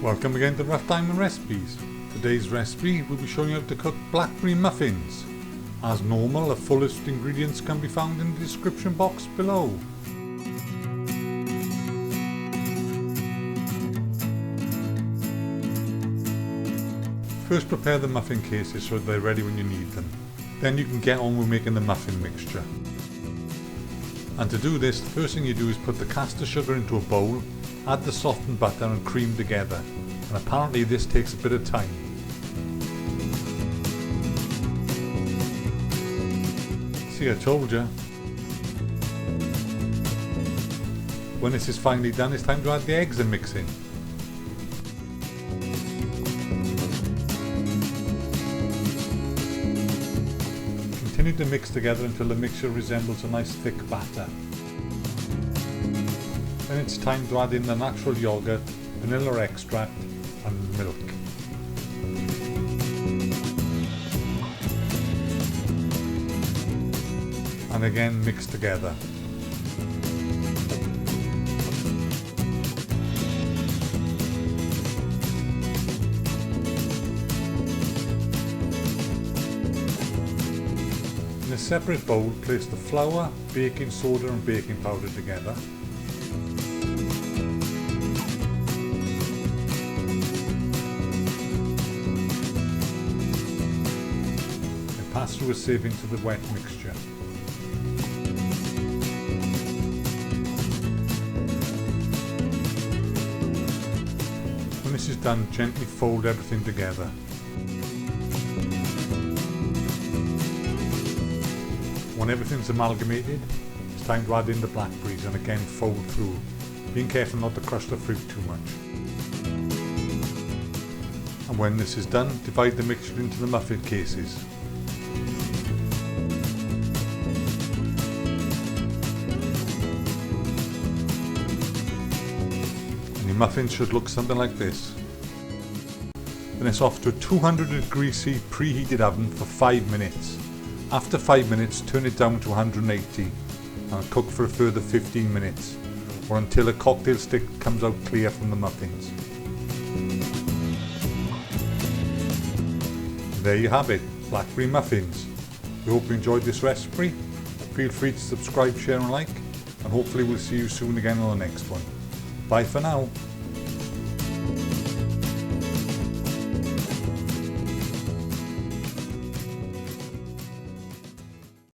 Welcome again to Rough Diamond Recipes. Today's recipe will be showing you how to cook blackberry muffins. As normal, a full list of ingredients can be found in the description box below. First, prepare the muffin cases so they're ready when you need them. Then you can get on with making the muffin mixture. And to do this, the first thing you do is put the caster sugar into a bowl, add the softened butter and cream together, and apparently this takes a bit of time. See, I told you. When this is finally done, it's time to add the eggs and mix in. Continue to mix together until the mixture resembles a nice thick batter. Then it's time to add in the natural yoghurt, vanilla extract and milk. And again mix together. In a separate bowl, place the flour, baking soda and baking powder together. And pass through a sieve into the wet mixture. When this is done, gently fold everything together. When everything's amalgamated, it's time to add in the blackberries and again fold through, being careful not to crush the fruit too much. And when this is done, divide the mixture into the muffin cases. And your muffins should look something like this. Then it's off to a 200°C preheated oven for 5 minutes. After 5 minutes, turn it down to 180 and cook for a further 15 minutes, or until a cocktail stick comes out clear from the muffins. There you have it, blackberry muffins. We hope you enjoyed this recipe. Feel free to subscribe, share and like, and hopefully we'll see you soon again on the next one. Bye for now.